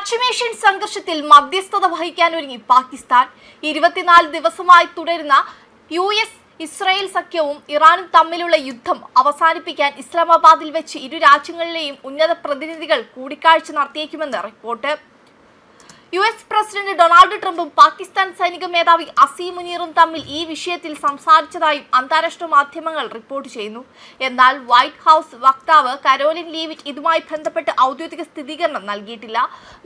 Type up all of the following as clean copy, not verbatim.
പശ്ചിമേഷ്യൻ സംഘർഷത്തിൽ മധ്യസ്ഥത വഹിക്കാൻ ഒരുങ്ങി പാകിസ്ഥാൻ. 24 ദിവസമായി തുടരുന്ന US-ഇസ്രായേൽ സഖ്യവും ഇറാനും തമ്മിലുള്ള യുദ്ധം അവസാനിപ്പിക്കാൻ ഇസ്ലാമാബാദിൽ വെച്ച് ഇരു രാജ്യങ്ങളിലെയും ഉന്നത പ്രതിനിധികൾ കൂടിക്കാഴ്ച നടത്തിയേക്കുമെന്ന് റിപ്പോർട്ട്. US പ്രസിഡന്റ് ഡൊണാൾഡ് ട്രംപും പാകിസ്ഥാൻ സൈനിക മേധാവി അസീം മുനീറും തമ്മിൽ ഈ വിഷയത്തിൽ സംസാരിച്ചതായും അന്താരാഷ്ട്ര മാധ്യമങ്ങൾ റിപ്പോർട്ട് ചെയ്യുന്നു. എന്നാൽ വൈറ്റ് ഹൌസ് വക്താവ് കരോലിൻ ലീവിറ്റ് ഇതുമായി ബന്ധപ്പെട്ട് ഔദ്യോഗിക സ്ഥിരീകരണം നൽകിയിട്ടില്ല.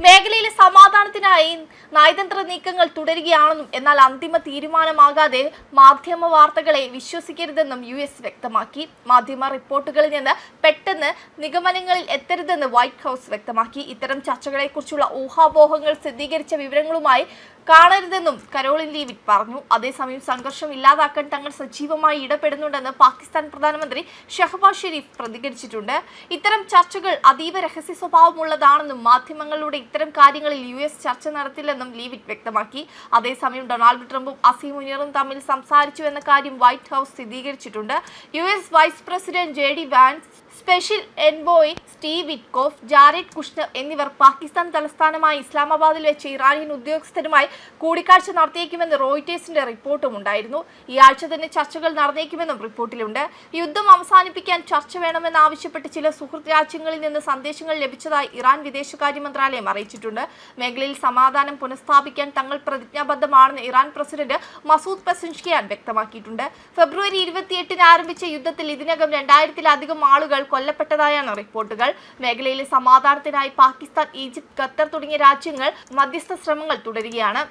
മേഖലയിലെ സമാധാനത്തിനായി നയതന്ത്ര നീക്കങ്ങൾ തുടരുകയാണെന്നും എന്നാൽ അന്തിമ തീരുമാനമാകാതെ മാധ്യമ വാർത്തകളെ വിശ്വസിക്കരുതെന്നും US വ്യക്തമാക്കി. മാധ്യമ റിപ്പോർട്ടുകളിൽ നിന്ന് പെട്ടെന്ന് നിഗമനങ്ങളിൽ എത്തരുതെന്ന് വൈറ്റ് ഹൌസ് വ്യക്തമാക്കി. ഇത്തരം ചർച്ചകളെക്കുറിച്ചുള്ള ഊഹാപോഹങ്ങൾ സ്ഥിരീകരിച്ച വിവരങ്ങളുമായി കാണരുതെന്നും കരോളിൻ ലീവിറ്റ് പറഞ്ഞു. അതേസമയം സംഘർഷം ഇല്ലാതാക്കാൻ തങ്ങൾ സജീവമായി ഇടപെടുന്നുണ്ടെന്ന് പാകിസ്ഥാൻ പ്രധാനമന്ത്രി ഷഹബാസ് ഷെരീഫ് പ്രതികരിച്ചിട്ടുണ്ട്. ഇത്തരം ചർച്ചകൾ അതീവ രഹസ്യ സ്വഭാവമുള്ളതാണെന്നും മാധ്യമങ്ങളിലൂടെ ഇത്തരം കാര്യങ്ങളിൽ US ചർച്ച നടത്തില്ലെന്നും ലീവിറ്റ് വ്യക്തമാക്കി. അതേസമയം ഡൊണാൾഡ് ട്രംപും അസീം മുനീറും തമ്മിൽ സംസാരിച്ചു എന്ന കാര്യം വൈറ്റ് ഹൌസ് സ്ഥിരീകരിച്ചിട്ടുണ്ട്. US vice president JD Vance, special envoy Steve Witkoff, Jared Kushner എന്നിവർ പാകിസ്ഥാൻ തലസ്ഥാനമായ ഇസ്ലാമാബാദിൽ വെച്ച് ഇറാനിയൻ ഉദ്യോഗസ്ഥരുമായി കൂടിക്കാഴ്ച നടത്തിയേക്കുമെന്ന് റോയിറ്റേഴ്സിന്റെ റിപ്പോർട്ടും ഉണ്ടായിരുന്നു. ഈ ആഴ്ച തന്നെ ചർച്ചകൾ നടന്നേക്കുമെന്നും റിപ്പോർട്ടിലുണ്ട്. യുദ്ധം അവസാനിപ്പിക്കാൻ ചർച്ച വേണമെന്നാവശ്യപ്പെട്ട് ചില സുഹൃത്ത് രാജ്യങ്ങളിൽ നിന്ന് സന്ദേശങ്ങൾ ലഭിച്ചതായി ഇറാൻ വിദേശകാര്യ മന്ത്രാലയം അറിയിച്ചിട്ടുണ്ട്. മേഖലയിൽ സമാധാനം പുനഃസ്ഥാപിക്കാൻ തങ്ങൾ പ്രതിജ്ഞാബദ്ധമാണെന്ന് ഇറാൻ പ്രസിഡന്റ് മസൂദ് പെസൻഷ്കിയാൻ വ്യക്തമാക്കിയിട്ടുണ്ട്. ഫെബ്രുവരി 28-ന് ആരംഭിച്ച യുദ്ധത്തിൽ ഇതിനകം 2000-ത്തിലധികം ആളുകൾ കൊല്ലപ്പെട്ടതായാണ് റിപ്പോർട്ടുകൾ. മേഖലയിലെ സമാധാനത്തിനായി പാകിസ്ഥാൻ, ഈജിപ്ത്, ഖത്തർ തുടങ്ങിയ രാജ്യങ്ങൾ മധ്യസ്ഥ ശ്രമങ്ങൾ തുടരുകയാണ്.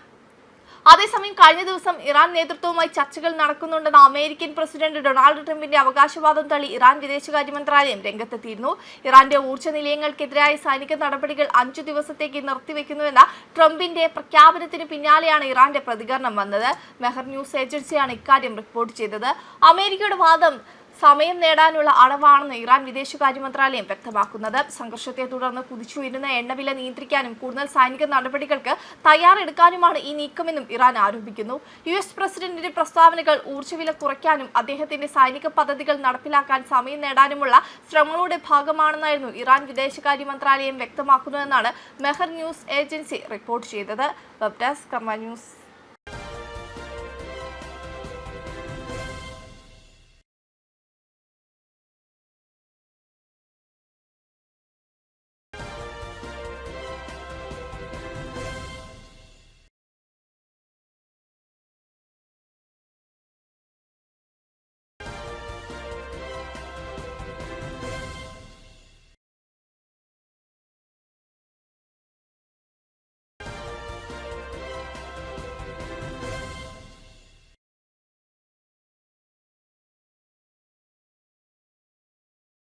അതേസമയം കഴിഞ്ഞ ദിവസം ഇറാൻ നേതൃത്വവുമായി ചർച്ചകൾ നടക്കുന്നുണ്ടെന്ന അമേരിക്കൻ പ്രസിഡന്റ് ഡൊണാൾഡ് ട്രംപിന്റെ അവകാശവാദം തള്ളി ഇറാൻ വിദേശകാര്യ മന്ത്രാലയം രംഗത്തെത്തിയിരുന്നു. ഇറാന്റെ ഊർജ്ജ നിലയങ്ങൾക്കെതിരായ സൈനിക നടപടികൾ 5 ദിവസത്തേക്ക് നിർത്തിവെക്കുന്നുവെന്ന ട്രംപിന്റെ പ്രഖ്യാപനത്തിന് പിന്നാലെയാണ് ഇറാന്റെ പ്രതികരണം വന്നത്. മെഹർ ന്യൂസ് ഏജൻസിയാണ് ഇക്കാര്യം റിപ്പോർട്ട് ചെയ്തത്. അമേരിക്കയുടെ വാദം സമയം നേടാനുള്ള അടവാണെന്ന് ഇറാൻ വിദേശകാര്യ മന്ത്രാലയം വ്യക്തമാക്കുന്നത്. സംഘർഷത്തെ തുടർന്ന് കുതിച്ചുയരുന്ന എണ്ണവില നിയന്ത്രിക്കാനും കൂടുതൽ സൈനിക നടപടികൾക്ക് തയ്യാറെടുക്കാനുമാണ് ഈ നീക്കമെന്നും ഇറാൻ ആരോപിക്കുന്നു. US പ്രസിഡന്റിന്റെ പ്രസ്താവനകൾ ഊർജ്ജവില കുറയ്ക്കാനും അദ്ദേഹത്തിന്റെ സൈനിക പദ്ധതികൾ നടപ്പിലാക്കാൻ സമയം നേടാനുമുള്ള ശ്രമങ്ങളുടെ ഭാഗമാണെന്നായിരുന്നു ഇറാൻ വിദേശകാര്യ മന്ത്രാലയം വ്യക്തമാക്കുന്നതെന്നാണ് മെഹർ ന്യൂസ് ഏജൻസി റിപ്പോർട്ട് ചെയ്തത്. വെബ് ഡെസ്ക് കർമ്മ ന്യൂസ്.